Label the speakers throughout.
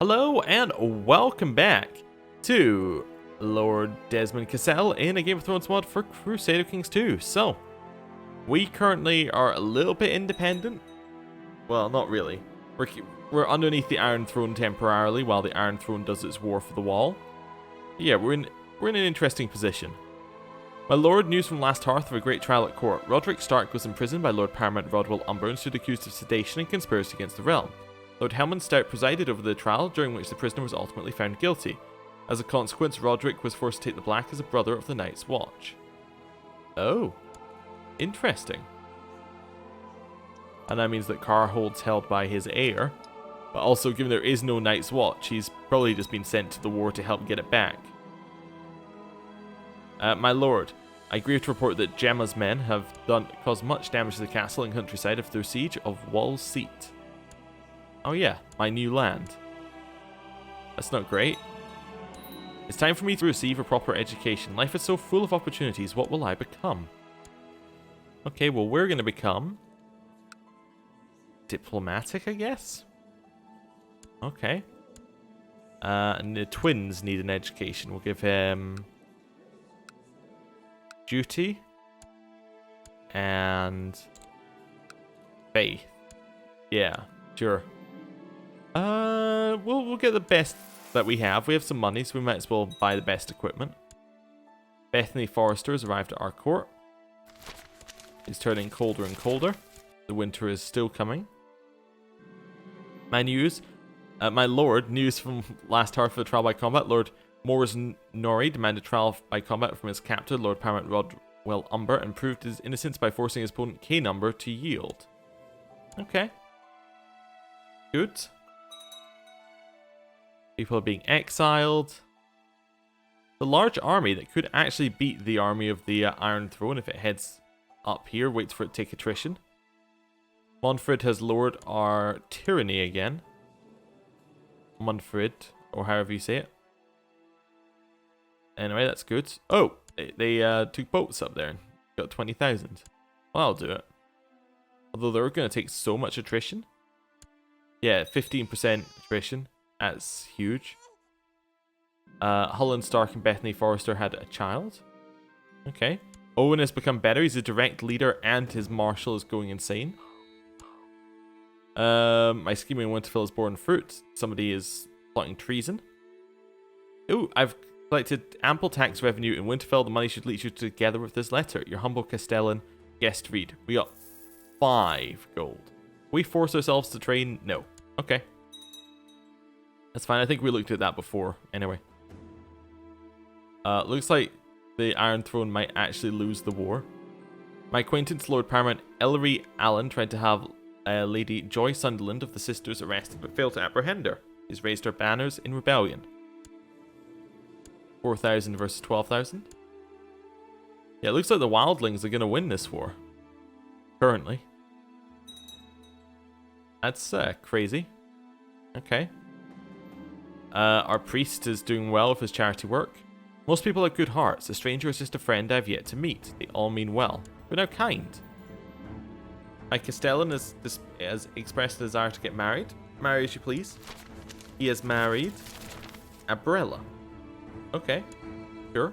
Speaker 1: Hello and welcome back to Lord Desmond Cassel in a Game of Thrones mod for Crusader Kings 2. So, we currently are a little bit independent. Well, not really. We're underneath the Iron Throne temporarily while the Iron Throne does its war for the wall. Yeah, we're in an interesting position. My lord, news from last hearth of a great trial at court. Roderick Stark was imprisoned by Lord Paramount Rodwell Umber and stood accused of sedition and conspiracy against the realm. Lord Helmund Stout presided over the trial, during which the prisoner was ultimately found guilty. As a consequence, Roderick was forced to take the black as a brother of the Night's Watch. Oh, interesting. And that means that Carhold's held by his heir, but also given there is no Night's Watch, he's probably just been sent to the war to help get it back. My lord, I grieve to report that Gemma's men have caused much damage to the castle and countryside after their siege of Wall's Seat. Oh yeah, my new land. That's not great. It's time for me to receive a proper education. Life is so full of opportunities. What will I become? Okay, well, we're going to become diplomatic, I guess? Okay. And the twins need an education. We'll give him duty and faith. Yeah, sure. We'll get the best that we have. We have some money, so we might as well buy the best equipment. Bethany Forrester has arrived at our court. It's turning colder and colder. The winter is still coming. My news. My lord, news from last hearth for the trial by combat. Lord Mors Nori demanded trial by combat from his captor, Lord Paramount Rodwell Umber, and proved his innocence by forcing his opponent K-Number to yield. Okay. Good. People are being exiled. The large army that could actually beat the army of the Iron Throne if it heads up here, waits for it to take attrition. Montfred has lowered our tyranny again. Montfred, or however you say it. Anyway, that's good. Oh, they took boats up there and got 20,000. Well, I'll do it. Although they're going to take so much attrition. Yeah, 15% attrition. That's huge. Holland Stark and Bethany Forrester had a child. Okay. Owen has become better. He's a direct leader and his marshal is going insane. My scheming Winterfell is born fruit. Somebody is plotting treason. Ooh, I've collected ample tax revenue in Winterfell. The money should lead you together with this letter. Your humble Castellan guest read. We got 5 gold. We force ourselves to train? No. Okay. That's fine. I think we looked at that before. Anyway. Looks like the Iron Throne might actually lose the war. My acquaintance, Lord Paramount Ellery Allen, tried to have Lady Joy Sunderland of the Sisters arrested, but failed to apprehend her. He's raised her banners in rebellion. 4,000 versus 12,000. Yeah, it looks like the Wildlings are going to win this war. Currently. That's crazy. Okay. Our priest is doing well with his charity work. Most people have good hearts. A stranger is just a friend I've yet to meet. They all mean well. We're now kind. My Castellan has expressed a desire to get married. Marry as you please. He has married Abrella. Okay. Sure.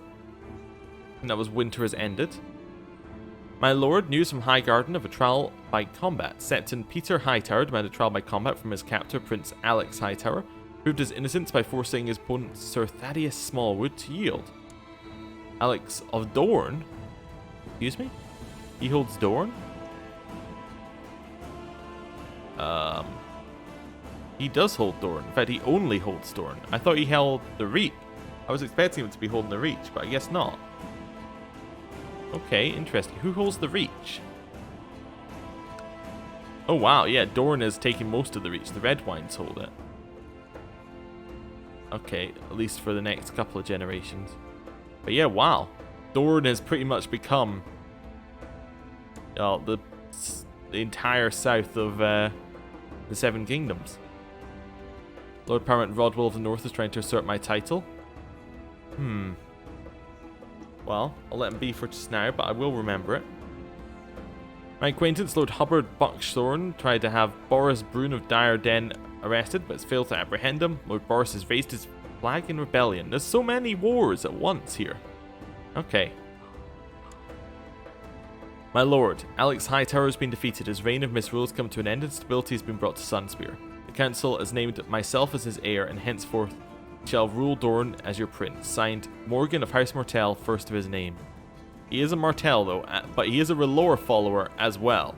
Speaker 1: And that was winter has ended. My lord, news from Highgarden of a trial by combat. Septon Peter Hightower demanded trial by combat from his captor, Prince Alex Hightower, proved his innocence by forcing his opponent, Sir Thaddeus Smallwood, to yield. Alex of Dorne? Excuse me? He holds Dorne? He does hold Dorne. In fact, he only holds Dorne. I thought he held the Reach. I was expecting him to be holding the Reach, but I guess not. Okay, interesting. Who holds the Reach? Oh wow, yeah, Dorne is taking most of the Reach. The Red Wines hold it. Okay, at least for the next couple of generations. But yeah, wow. Dorne has pretty much become the entire south of the Seven Kingdoms. Lord Paramount Rodwell of the North is trying to usurp my title. Well, I'll let him be for just now, but I will remember it. My acquaintance Lord Hubbard Buckthorn tried to have Boris Brune of Dire Den arrested, but has failed to apprehend him. Lord Boris has raised his flag in rebellion. There's so many wars at once here. Okay. My lord, Alex Hightower has been defeated. His reign of misrule has come to an end and stability has been brought to Sunspear. The council has named myself as his heir and henceforth shall rule Dorne as your prince. Signed, Morgan of House Martell, first of his name. He is a Martell though, but he is a R'hllor follower as well.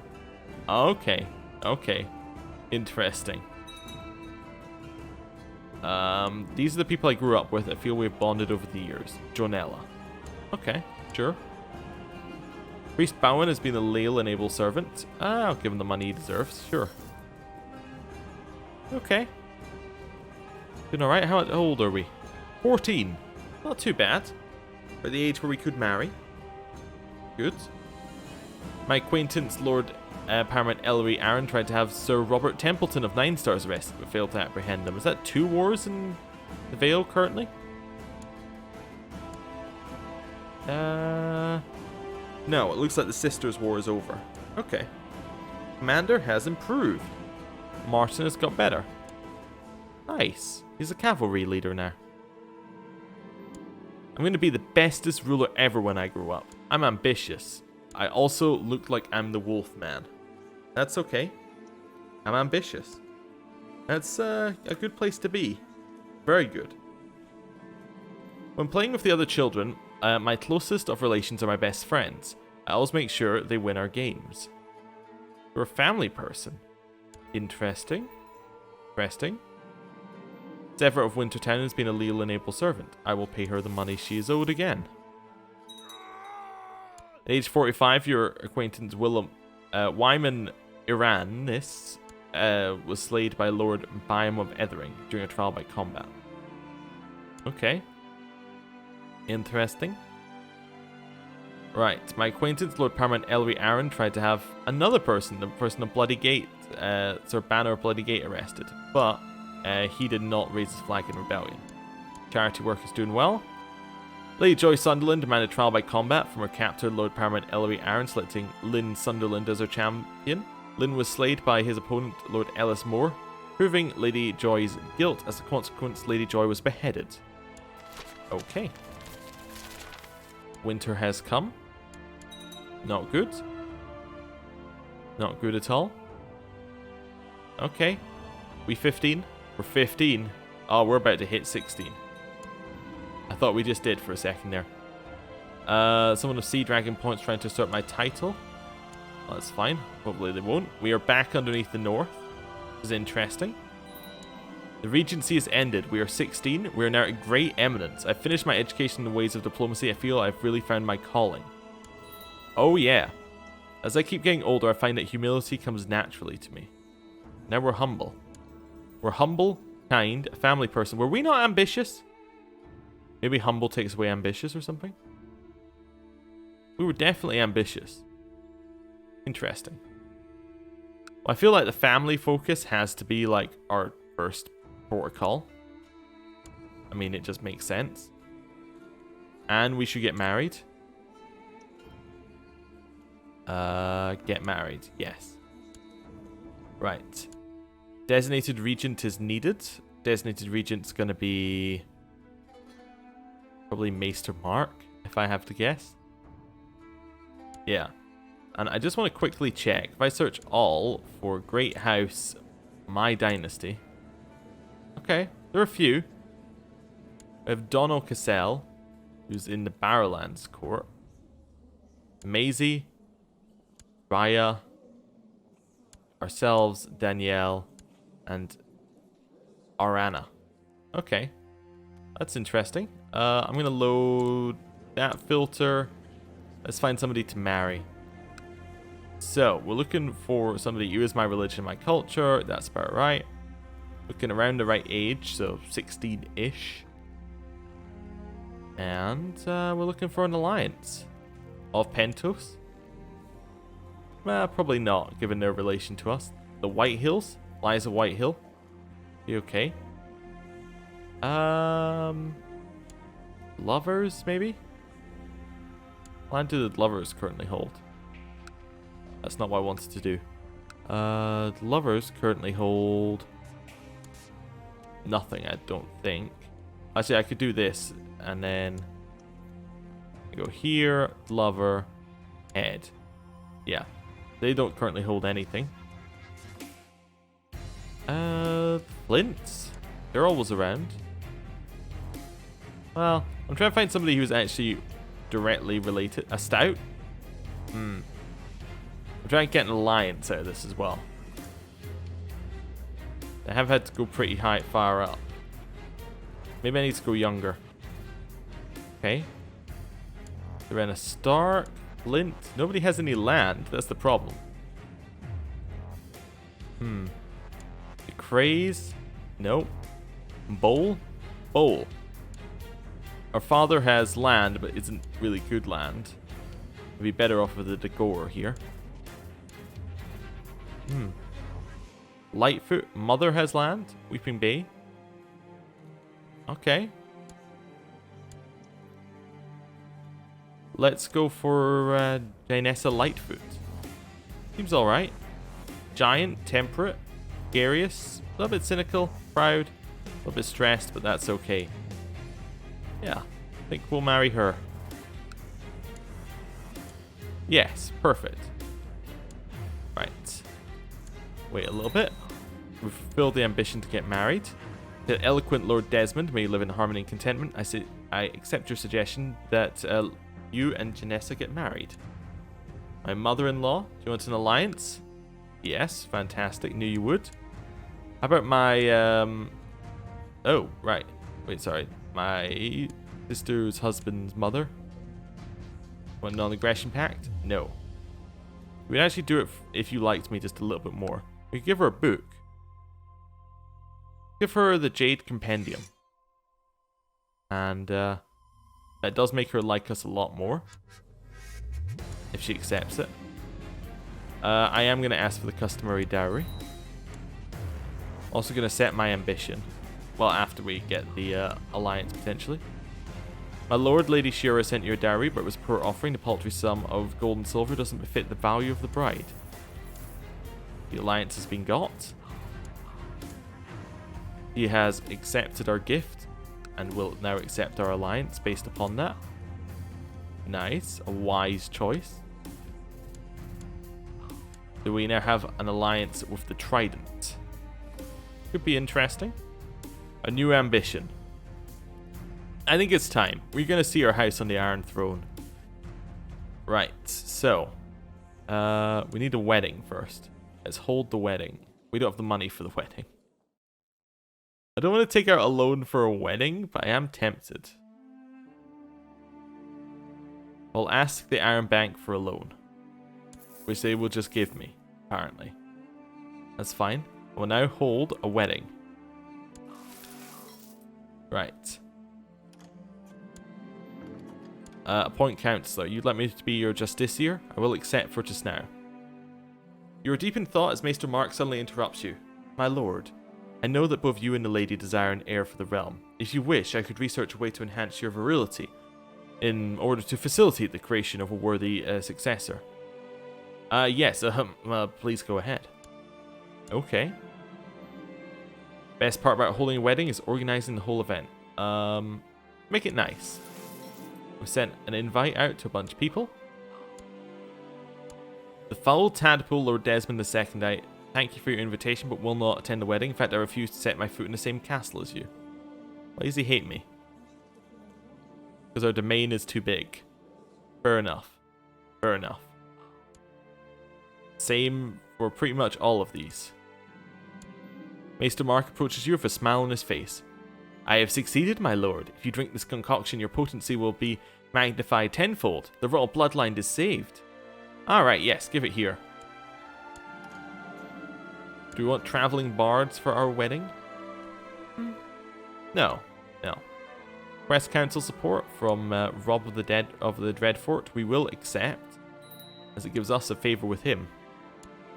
Speaker 1: Okay, okay. Interesting. These are the people I grew up with. I feel we've bonded over the years. Jonella. Okay, sure. Priest Bowen has been a loyal and able servant. I'll give him the money he deserves, sure. Okay. Doing alright, how old are we? 14. Not too bad. For the age where we could marry. Good. My acquaintance, Lord Paramount Ellery Aaron, tried to have Sir Robert Templeton of 9 Stars arrested, but failed to apprehend him. Is that 2 wars in the Vale currently? No, it looks like the Sisters' War is over. Okay. Commander has improved. Martin has got better. Nice. He's a cavalry leader now. I'm going to be the bestest ruler ever when I grow up. I'm ambitious. I also look like I'm the wolf man. That's okay. I'm ambitious. That's a good place to be. Very good. When playing with the other children, my closest of relations are my best friends. I always make sure they win our games. You're a family person. Interesting. Interesting. Severa of Wintertown has been a loyal and able servant. I will pay her the money she is owed again. At age 45, your acquaintance Willem Wyman Iranis was slayed by Lord Byam of Ethering during a trial by combat. Okay. Interesting. Right, my acquaintance Lord Paramount Ellery Aaron tried to have another person, the person of Bloody Gate, Sir Banner of Bloody Gate, arrested, but he did not raise his flag in rebellion. Charity work is doing well. Lady Joy Sunderland demanded trial by combat from her captor Lord Paramount Ellery Aaron, selecting Lynn Sunderland as her champion. Lynn was slayed by his opponent Lord Ellis Moore, proving Lady Joy's guilt. As a consequence, Lady Joy was beheaded. Okay. Winter has come. Not good. Not good at all. Okay. We 15? We're 15. Oh, we're about to hit 16. I thought we just did for a second there. Someone of Sea Dragon Points trying to assert my title. Well, that's fine. Hopefully they won't. We are back underneath the north. This is interesting. The Regency has ended. We are 16. We are now at great eminence. I've finished my education in the ways of diplomacy. I feel I've really found my calling. Oh yeah. As I keep getting older, I find that humility comes naturally to me. Now we're humble. We're humble, kind, a family person. Were we not ambitious? Maybe humble takes away ambitious or something? We were definitely ambitious. Interesting. Well, I feel like the family focus has to be like our first protocol. I mean, it just makes sense. And we should get married. Get married, yes. Right. Designated regent is needed. Designated regent's gonna be probably Maester Mark, if I have to guess. Yeah. And I just want to quickly check. If I search all for Great House, My Dynasty. Okay, there are a few. We have Donald Cassel, who's in the Barrowlands court. Maisie, Raya, ourselves, Danielle, and Arana. Okay, that's interesting. I'm going to load that filter. Let's find somebody to marry. So, we're looking for somebody who is my religion, my culture. That's about right. Looking around the right age, so 16-ish. And we're looking for an alliance. Of Pentos? Well, probably not, given their relation to us. The White Hills? Liza Whitehill? Be okay. Lovers, maybe? What land do the lovers currently hold? That's not what I wanted to do. Lovers currently hold nothing, I don't think. Actually, I could do this, and then go here, lover, head. Yeah, they don't currently hold anything. Flints. They're always around. Well, I'm trying to find somebody who's actually directly related. A stout? I'm trying to get an alliance out of this as well. I have had to go pretty high, far up. Maybe I need to go younger. Okay. They're in a Stark, Flint. Nobody has any land. That's the problem. The Craze. Nope. Bowl. Bowl. Our father has land, but isn't really good land. We'd be better off with the Dagor here. Lightfoot. Mother has land. Weeping Bay. Okay. Let's go for Janessa Lightfoot. Seems alright. Giant, temperate, gregarious, a little bit cynical, proud, a little bit stressed, but that's okay. Yeah, I think we'll marry her. Yes, perfect. Right. Wait a little bit. We've fulfilled the ambition to get married. The eloquent Lord Desmond may live in harmony and contentment. I accept your suggestion that you and Janessa get married. My mother-in-law, do you want an alliance? Yes, fantastic. Knew you would. How about my oh, right. Wait, sorry. My sister's husband's mother? Want a non-aggression pact? No. We'd actually do it if you liked me just a little bit more. We could give her a book. Give her the Jade Compendium. And that does make her like us a lot more. If she accepts it. I am going to ask for the customary dowry. Also going to set my ambition. Well, after we get the alliance, potentially. My lord, Lady Shira sent you a dowry, but it was a poor offering. The paltry sum of gold and silver doesn't befit the value of the bride. The alliance has been got. He has accepted our gift, and will now accept our alliance based upon that. Nice. A wise choice. Do we now have an alliance with the Trident? Could be interesting. A new ambition. I think it's time. We're going to see our house on the Iron Throne. Right, so. We need a wedding first. Let's hold the wedding. We don't have the money for the wedding. I don't want to take out a loan for a wedding, but I am tempted. I'll ask the Iron Bank for a loan. Which they will just give me, apparently. That's fine. I will now hold a wedding. Right. Appoint counsellor. You'd like me to be your justiciar? I will accept for just now. You are deep in thought as Maester Mark suddenly interrupts you. My lord, I know that both you and the lady desire an heir for the realm. If you wish, I could research a way to enhance your virility in order to facilitate the creation of a worthy successor. Yes, please go ahead. Okay. Best part about holding a wedding is organizing the whole event. Make it nice. We sent an invite out to a bunch of people. The foul tadpole Lord Desmond II, I thank you for your invitation, but will not attend the wedding. In fact, I refuse to set my foot in the same castle as you. Why does he hate me? Because our domain is too big. Fair enough. Fair enough. Same for pretty much all of these. Maester Mark approaches you with a smile on his face. I have succeeded, my lord. If you drink this concoction, your potency will be magnified tenfold. The royal bloodline is saved. Alright, yes, give it here. Do we want traveling bards for our wedding? No. No. Request council support from Rob of the Dreadfort. We will accept, as it gives us a favour with him.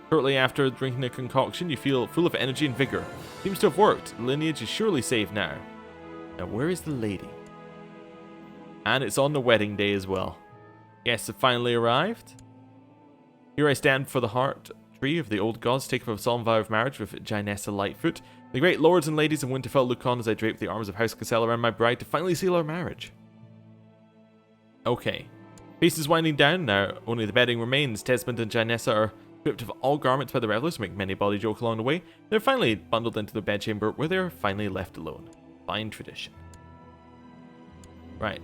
Speaker 1: Shortly after drinking the concoction, you feel full of energy and vigour. Seems to have worked. The lineage is surely saved now. Now, where is the lady? And it's on the wedding day as well. Guests have finally arrived. Here I stand for the heart tree of the old gods, take up a solemn vow of marriage with Ginessa Lightfoot. The great lords and ladies of Winterfell look on as I drape the arms of House Cassel around my bride to finally seal our marriage. Okay. Feast is winding down now, only the bedding remains. Tesmond and Ginessa are stripped of all garments by the revelers who make many body joke along the way. They're finally bundled into their bedchamber where they're finally left alone. Fine tradition. Right.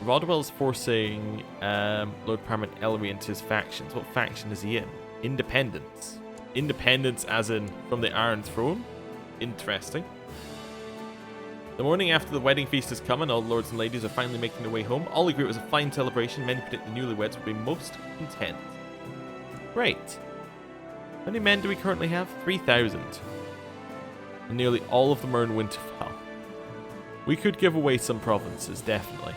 Speaker 1: Rodwell's forcing Lord Paramount Ellery into his factions. What faction is he in? Independence. Independence as in from the Iron Throne? Interesting. The morning after the wedding feast has come and all the lords and ladies are finally making their way home, all agree it was a fine celebration. Many predict the newlyweds will be most content. Great. How many men do we currently have? 3,000. And nearly all of them are in Winterfell. We could give away some provinces, definitely.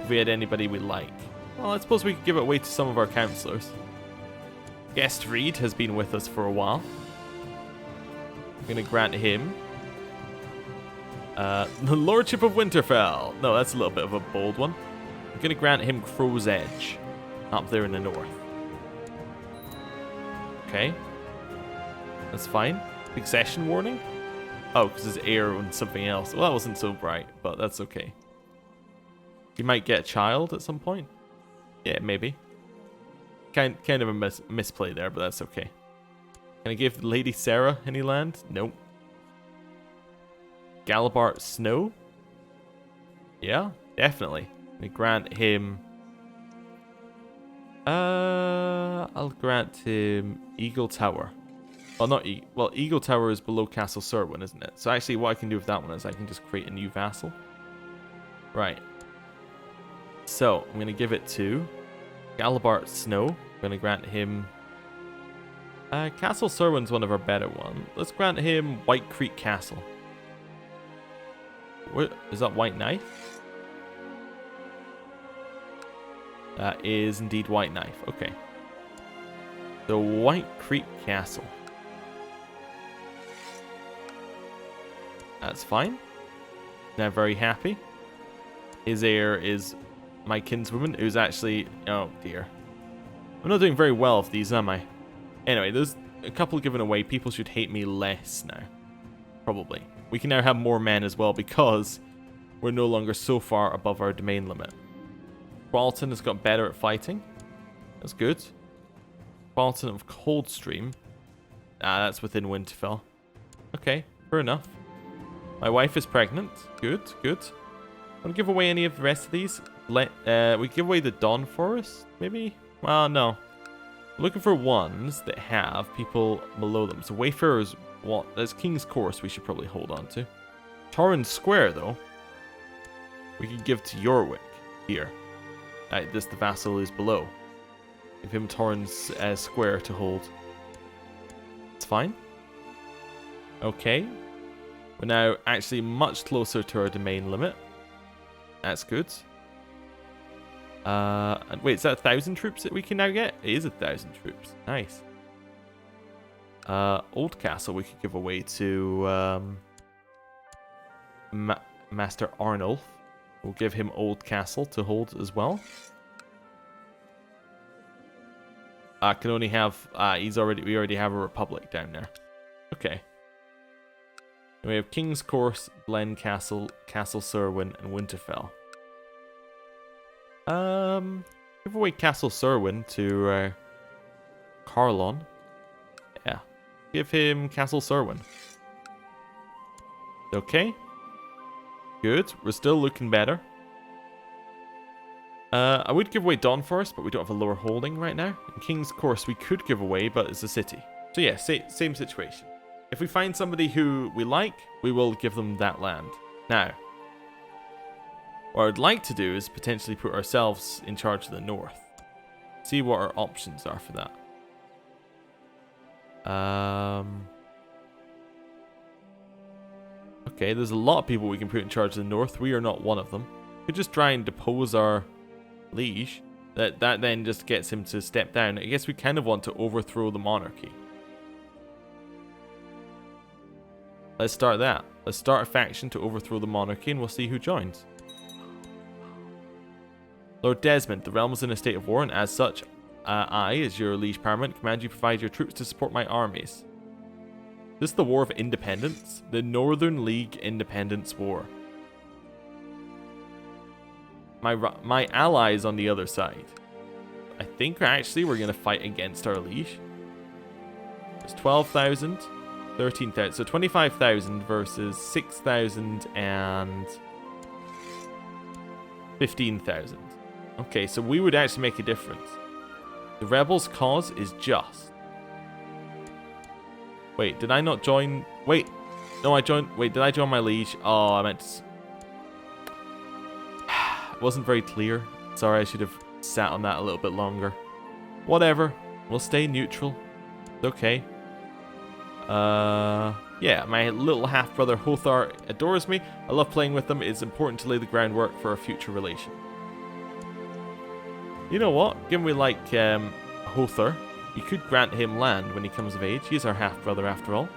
Speaker 1: If we had anybody we like. Well, I suppose we could give it away to some of our councillors. Guest Reed has been with us for a while. I'm going to grant him the Lordship of Winterfell. No, that's a little bit of a bold one. I'm going to grant him Crow's Edge up there in the north. Okay. That's fine. Succession warning? Oh, because his heir owns something else. Well, that wasn't so bright, but that's okay. He might get a child at some point. Yeah, maybe. Kind of a misplay there, but that's okay. Can I give Lady Sarah any land? Nope. Galabart Snow? Yeah, definitely. I grant him... I'll grant him Eagle Tower. Well, not Eagle Tower is below Castle Serwyn, isn't it? So actually what I can do with that one is I can just create a new vassal. Right. So, I'm going to give it to Galabart Snow. I'm going to grant him... Castle Serwyn's one of our better ones. Let's grant him White Creek Castle. What, is that White Knife? That is indeed White Knife. Okay. The White Creek Castle. That's fine. Now very happy. His heir is my kinswoman, who's actually... Oh, dear. I'm not doing very well with these, am I? Anyway, there's a couple given away. People should hate me less now. Probably. We can now have more men as well because we're no longer so far above our domain limit. Qualton has got better at fighting. That's good. Qualton of Coldstream. Ah, that's within Winterfell. Okay, fair enough. My wife is pregnant. Good, good. Want to give away any of the rest of these? We give away the Dawn Forest, maybe? Well, no. I'm looking for ones that have people below them. So Wayfarer's what? That's King's Course we should probably hold on to. Torrens Square, though, we could give to Yorwick here. This the vassal is below. Give him Torrens Square to hold. It's fine. Okay. We're now actually much closer to our domain limit. That's good. And wait, is that 1,000 troops that we can now get? It is 1,000 troops. Nice. Old Castle we could give away to Master Arnulf. We'll give him Old Castle to hold as well. Can only have we already have a Republic down there. Okay. And we have King's Course, Glen Castle, Castle Serwyn, and Winterfell. Give away Castle Serwyn to Carlon. Yeah. Give him Castle Serwyn. Okay. Good. We're still looking better. I would give away Dawn Forest, but we don't have a lower holding right now. And King's Course we could give away, but it's a city. So yeah, same situation. If we find somebody who we like, we will give them that land. Now, what I'd like to do is potentially put ourselves in charge of the north. See what our options are for that. Okay, there's a lot of people we can put in charge of the north. We are not one of them. We could just try and depose our liege. That then just gets him to step down. I guess we kind of want to overthrow the monarchy. Let's start that. Let's start a faction to overthrow the monarchy and we'll see who joins. Lord Desmond, the realm is in a state of war, and as such, I, as your liege paramount, command you to provide your troops to support my armies. This is the War of Independence? The Northern League Independence War. My allies on the other side. I think actually we're going to fight against our liege. It's 12,000, 13,000. So 25,000 versus 6,000 and 15,000. Okay, so we would actually make a difference. The rebels' cause is just. Wait, did I not join? Wait, no, I joined. Wait, did I join my liege? Oh, I meant to. It wasn't very clear. Sorry, I should have sat on that a little bit longer. Whatever. We'll stay neutral. It's okay. Yeah, my little half-brother Hothar adores me. I love playing with them. It's important to lay the groundwork for a future relation. You know what? Given we like Hothar, you could grant him land when he comes of age. He's our half-brother after all.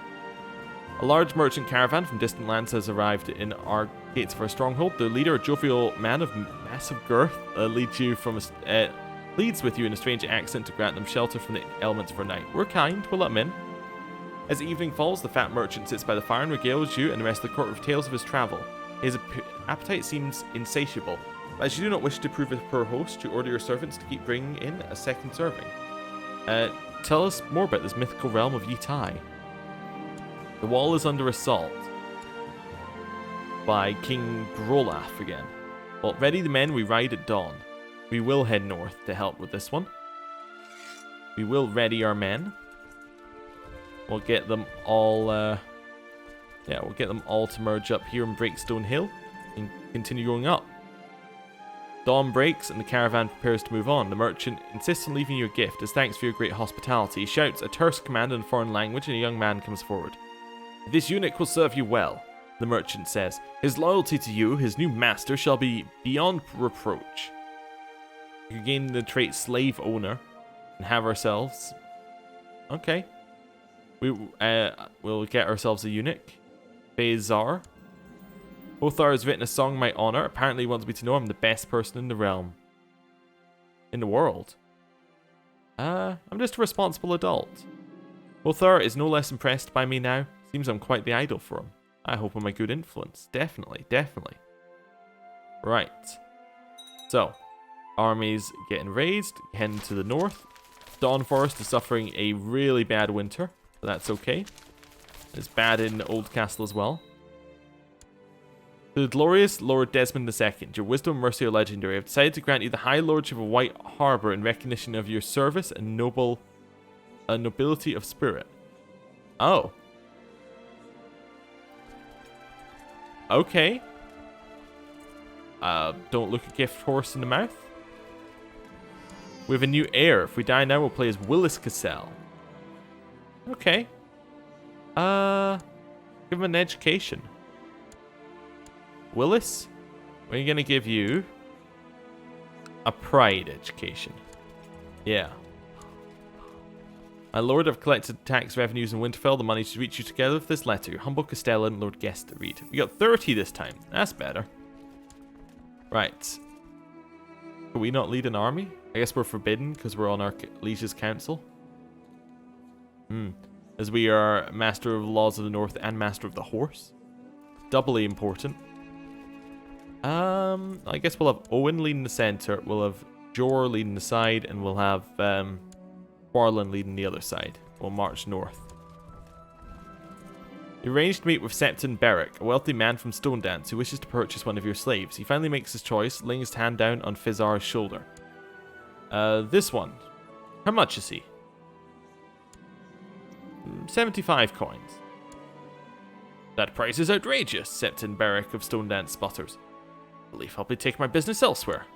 Speaker 1: A large merchant caravan from distant lands has arrived in our gates of our stronghold. The leader, a jovial man of massive girth, leads with you in a strange accent to grant them shelter from the elements for a night. We're kind, we'll let him in. As evening falls, the fat merchant sits by the fire and regales you and the rest of the court with tales of his travel. His appetite seems insatiable, but as you do not wish to prove a poor host, you order your servants to keep bringing in a second serving. Tell us more about this mythical realm of Yitai. The wall is under assault by King Brolaf again. Well, ready the men, we ride at dawn. We will head north to help with this one. We will ready our men. We'll get them all, we'll get them all to merge up here in Breakstone Hill and continue going up. Dawn breaks and the caravan prepares to move on. The merchant insists on leaving you a gift as thanks for your great hospitality. He shouts a terse command in a foreign language and a young man comes forward. This eunuch will serve you well, the merchant says. His loyalty to you, his new master, shall be beyond reproach. You gain the trait slave owner and have ourselves... Okay. We'll get ourselves a eunuch. Bezar. Hothar has written a song in my honor. Apparently he wants me to know I'm the best person in the realm. In the world. I'm just a responsible adult. Hothar is no less impressed by me now. Seems I'm quite the idol for him. I hope I'm a good influence. Definitely, definitely. Right. So, armies getting raised, heading to the north. Dawn Forest is suffering a really bad winter, but that's okay. It's bad in Old Cassel as well. To the glorious Lord Desmond II, your wisdom and mercy are legendary. I have decided to grant you the High Lordship of White Harbour in recognition of your service and nobility of spirit. Oh. Okay. Don't look a gift horse in the mouth. We have a new heir. If we die now, we'll play as Willis Cassel. Okay. Give him an education. Willis, we're going to give you a pride education. Yeah. My lord, I've collected tax revenues in Winterfell. The money should reach you together with this letter. Your humble Castellan, Lord Guest to read. We got 30 this time. That's better. Right. Can we not lead an army? I guess we're forbidden because we're on our liege's council. As we are master of the laws of the north and master of the horse. Doubly important. I guess we'll have Owen leading the center. We'll have Jor leading the side, and we'll have Warlin leading the other side. We'll march north. You arranged to meet with Septon Beric, a wealthy man from Stone Dance who wishes to purchase one of your slaves. He finally makes his choice, laying his hand down on Fizar's shoulder. This one. How much is he? 75 coins. That price is outrageous, Septon Beric of Stone Dance sputters. I believe I'll be taking my business elsewhere.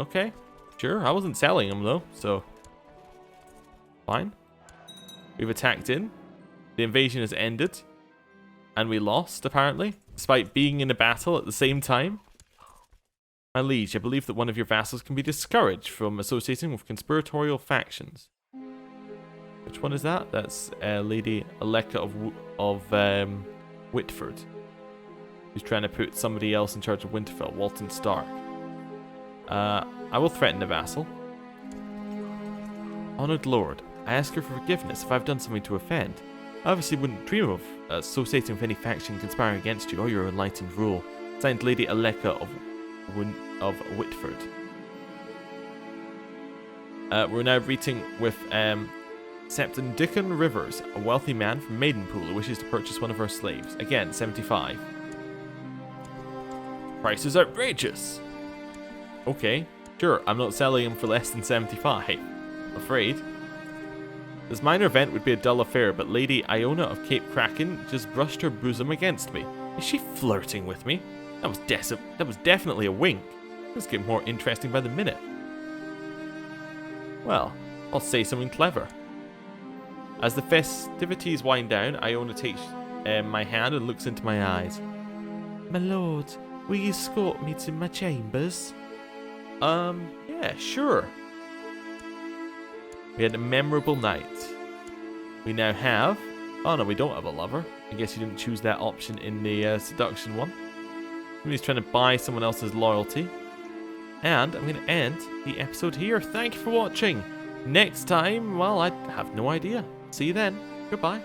Speaker 1: Okay, sure. I wasn't selling him though, so fine. We've attacked in. The invasion has ended. And we lost, apparently, despite being in a battle at the same time. My liege, I believe that one of your vassals can be discouraged from associating with conspiratorial factions. Which one is that? That's Lady Aleka of Whitford, who's trying to put somebody else in charge of Winterfell, Walton Stark. I will threaten the vassal. Honored Lord, I ask your forgiveness if I've done something to offend. I obviously wouldn't dream of associating with any faction conspiring against you or your enlightened rule. Signed, Lady Aleka of Whitford. We're now greeting with Septon Dickon Rivers, a wealthy man from Maidenpool who wishes to purchase one of our slaves. Again, 75. Price is outrageous. Okay, sure, I'm not selling him for less than 75. I'm afraid. This minor event would be a dull affair, but Lady Iona of Cape Kraken just brushed her bosom against me. Is she flirting with me? That was definitely a wink. This getting more interesting by the minute. Well, I'll say something clever. As the festivities wind down, Iona takes my hand and looks into my eyes. My lord, will you escort me to my chambers? Yeah, sure. We had a memorable night. We now have... Oh no, we don't have a lover. I guess you didn't choose that option in the seduction one. Somebody's trying to buy someone else's loyalty. And I'm going to end the episode here. Thank you for watching. Next time, well, I have no idea. See you then. Goodbye.